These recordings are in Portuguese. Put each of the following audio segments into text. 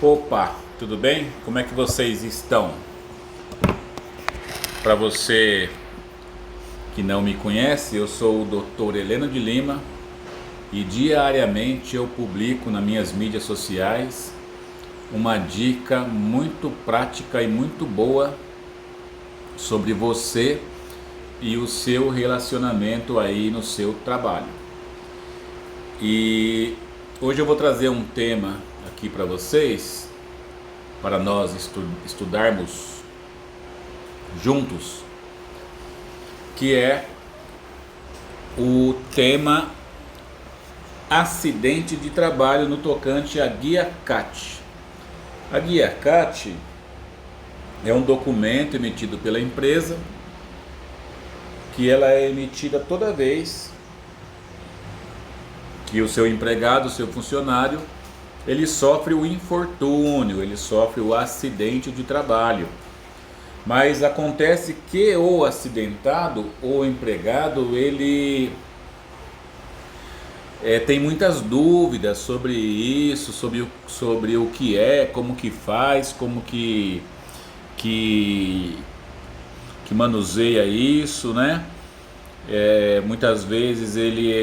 Opa, tudo bem? Como é que vocês estão? Para você que não me conhece, eu sou o Dr. Heleno de Lima e diariamente eu publico nas minhas mídias sociais uma dica muito prática e muito boa sobre você e o seu relacionamento aí no seu trabalho. E hoje eu vou trazer um tema aqui para vocês, para nós estudarmos juntos, que é o tema acidente de trabalho no tocante à Guia CAT. A Guia CAT é um documento emitido pela empresa, que ela é emitida toda vez que o seu empregado, o seu funcionário, ele sofre o infortúnio, ele sofre o acidente de trabalho. Mas acontece que o acidentado, o empregado, ele tem muitas dúvidas sobre isso, sobre o que é, como que faz, como que manuseia isso, né? Muitas vezes ele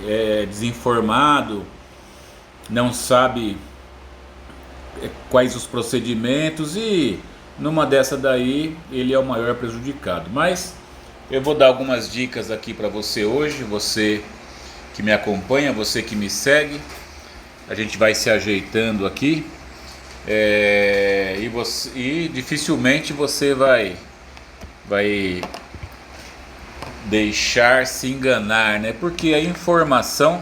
é desinformado, não sabe quais os procedimentos e numa dessa daí ele é o maior prejudicado. Mas eu vou dar algumas dicas aqui para você hoje, você que me acompanha, você que me segue. A gente vai se ajeitando aqui e dificilmente você vai deixar se enganar, né? Porque a informação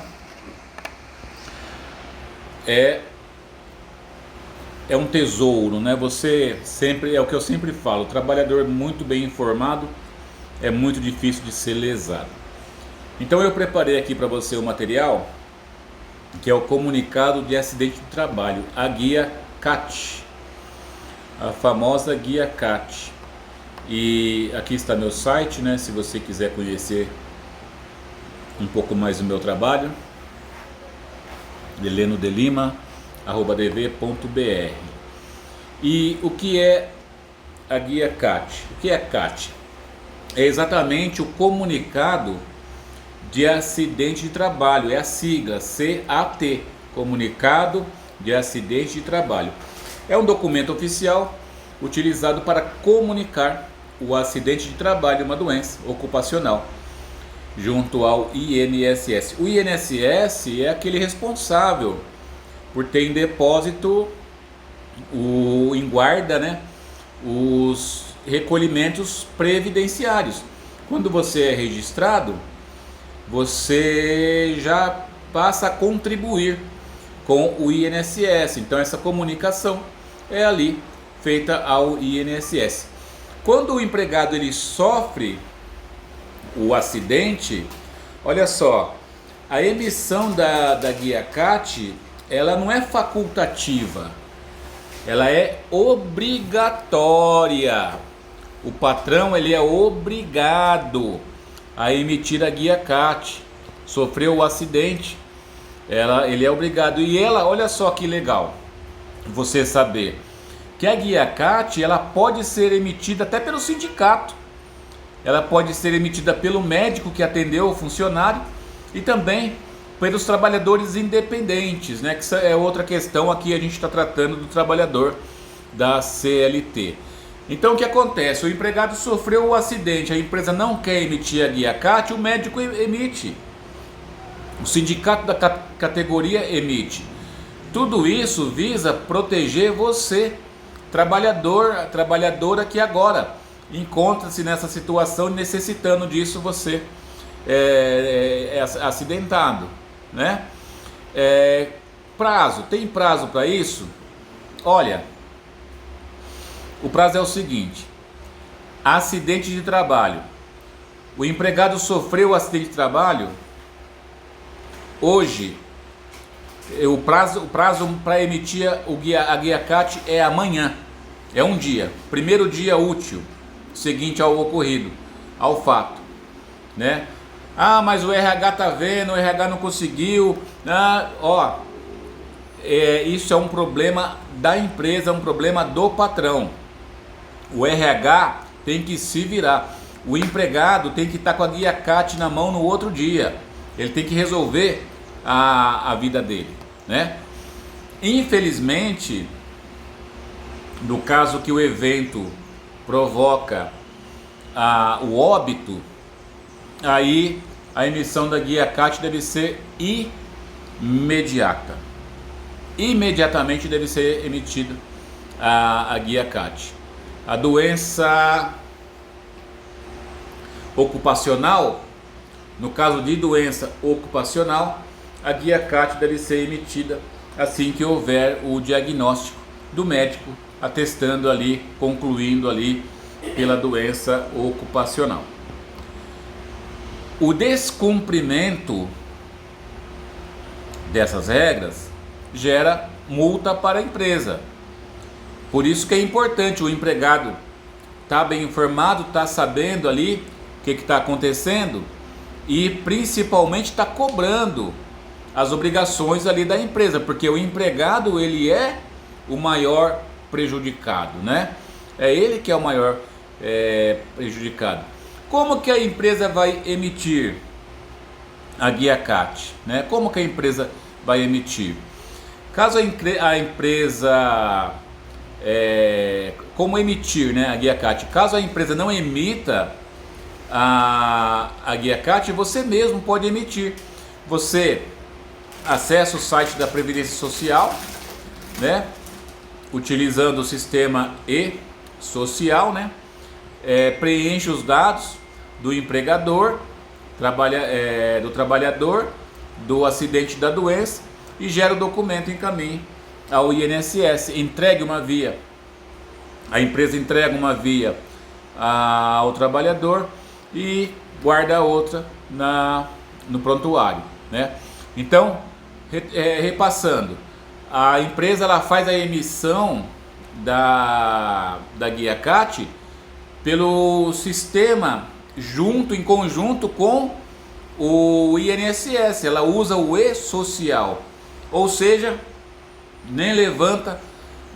é um tesouro, né? Você sempre, é o que eu sempre falo, o trabalhador muito bem informado é muito difícil de ser lesado. Então eu preparei aqui para você o material que é o comunicado de acidente de trabalho, a Guia CAT, a famosa Guia CAT. E aqui está meu site, né? Se você quiser conhecer um pouco mais do meu trabalho, helenodelima@dv.br. E o que é a Guia CAT? O que é CAT? É exatamente o comunicado de acidente de trabalho, é a sigla CAT, comunicado de acidente de trabalho. É um documento oficial utilizado para comunicar o acidente de trabalho, uma doença ocupacional, junto ao INSS. O INSS é aquele responsável por ter em depósito, em guarda, né, os recolhimentos previdenciários. Quando você é registrado, você já passa a contribuir com o INSS. Então essa comunicação é ali feita ao INSS. Quando o empregado ele sofre o acidente, olha só, a emissão da Guia CAT, ela não é facultativa, ela é obrigatória. O patrão ele é obrigado a emitir a Guia CAT. Sofreu o acidente, ele é obrigado. E ela, olha só que legal, você saber que a Guia CAT ela pode ser emitida até pelo sindicato, ela pode ser emitida pelo médico que atendeu o funcionário e também pelos trabalhadores independentes, né? Que é outra questão aqui, a gente está tratando do trabalhador da CLT. Então o que acontece? O empregado sofreu o acidente, a empresa não quer emitir a Guia CAT, o médico emite, o sindicato da categoria emite. Tudo isso visa proteger você, trabalhadora que agora encontra-se nessa situação necessitando disso, você é acidentado, né? Prazo, tem prazo para isso? Olha, o prazo é o seguinte: acidente de trabalho, o empregado sofreu o acidente de trabalho, hoje o prazo para emitir a Guia CAT é amanhã, é um dia, primeiro dia útil seguinte ao ocorrido, ao fato, né? Ah, mas o RH tá vendo, o RH não conseguiu. isso é um problema da empresa, um problema do patrão. O RH tem que se virar. O empregado tem que estar com a guia CAT na mão no outro dia. Ele tem que resolver a vida dele, né? Infelizmente, no caso que o evento provoca o óbito, aí a emissão da guia CAT deve ser imediata. Imediatamente deve ser emitida a guia CAT. A doença ocupacional, no caso de doença ocupacional, a guia CAT deve ser emitida assim que houver o diagnóstico do médico, atestando ali, concluindo ali pela doença ocupacional. O descumprimento dessas regras gera multa para a empresa. Por isso que é importante o empregado estar bem informado, estar sabendo ali o que está acontecendo e principalmente estar cobrando as obrigações ali da empresa, porque o empregado ele é o maior prejudicado, né? É ele que é o maior prejudicado. Como que a empresa vai emitir a guia CAT, né? Como que a empresa vai emitir? Caso a empresa como emitir, né, a guia CAT? Caso a empresa não emita a guia CAT, você mesmo pode emitir. Você acessa o site da Previdência Social, né, utilizando o sistema e-social, né, preenche os dados do empregador, do trabalhador, do acidente da doença e gera o documento em caminho ao INSS. A empresa entrega uma via ao trabalhador e guarda a outra no prontuário, né? Então, repassando, a empresa ela faz a emissão da guia CAT pelo sistema em conjunto com o INSS. Ela usa o e-social, ou seja, nem levanta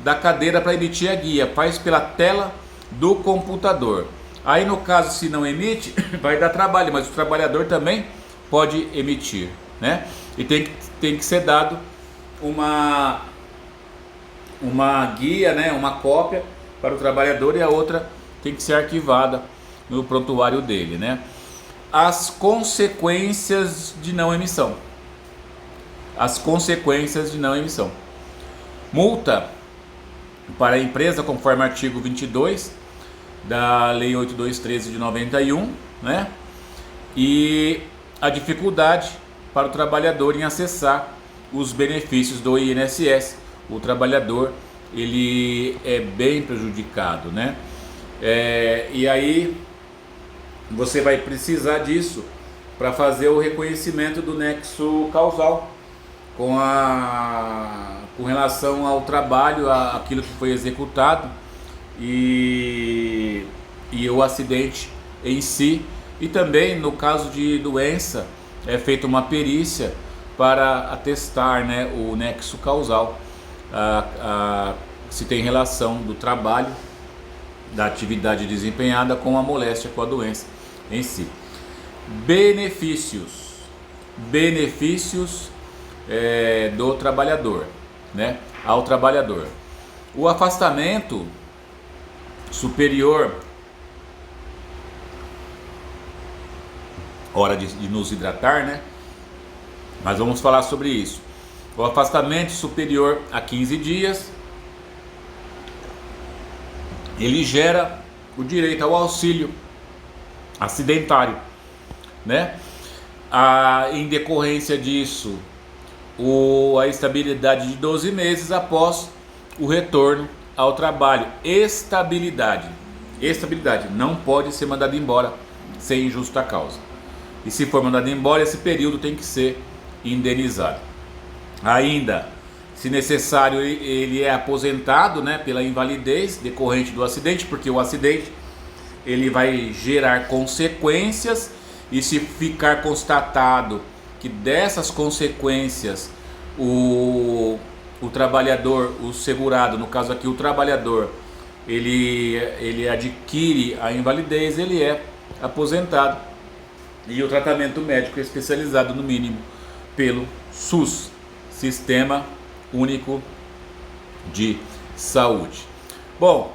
da cadeira para emitir a guia, faz pela tela do computador. Aí no caso, se não emite, vai dar trabalho, mas o trabalhador também pode emitir, né? E tem que ser dado uma guia, né? Uma cópia para o trabalhador e a outra tem que ser arquivada no prontuário dele, né? As consequências de não emissão. As consequências de não emissão. Multa para a empresa, conforme o artigo 22 da Lei 8213 de 91, né? E a dificuldade para o trabalhador em acessar os benefícios do INSS. O trabalhador ele é bem prejudicado, né? E aí você vai precisar disso para fazer o reconhecimento do nexo causal com relação ao trabalho, aquilo que foi executado e o acidente em si. E também no caso de doença é feita uma perícia para atestar, né, o nexo causal, se tem relação do trabalho, da atividade desempenhada com a moléstia, com a doença em si. Benefícios do trabalhador, né, ao trabalhador. O afastamento superior, hora de nos hidratar, né? Mas vamos falar sobre isso. O afastamento superior a 15 dias, ele gera o direito ao auxílio acidentário, né? Em decorrência disso, a estabilidade de 12 meses após o retorno ao trabalho. Estabilidade, não pode ser mandado embora sem justa causa. E se for mandado embora, esse período tem que ser indenizado. Ainda, se necessário, ele é aposentado, né, pela invalidez decorrente do acidente, porque o acidente ele vai gerar consequências, e se ficar constatado que dessas consequências o o trabalhador, o segurado, no caso aqui o trabalhador, ele adquire a invalidez, ele é aposentado. E o tratamento médico é especializado no mínimo pelo SUS, Sistema Único de Saúde. Bom,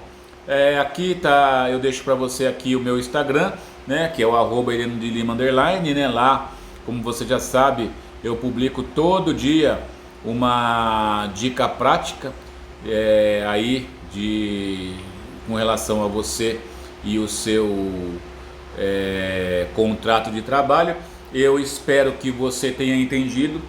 aqui tá, eu deixo para você aqui o meu Instagram, né, que é o @irenodilima_, né, lá, como você já sabe, eu publico todo dia uma dica prática aí com relação a você e o seu contrato de trabalho. Eu espero que você tenha entendido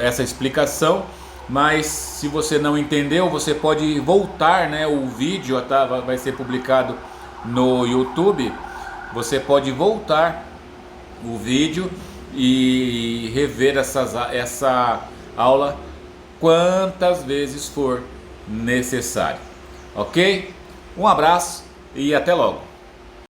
essa explicação, mas se você não entendeu, você pode voltar, né? O vídeo vai ser publicado no YouTube. Você pode voltar o vídeo e rever essa aula quantas vezes for necessário. Ok? Um abraço e até logo.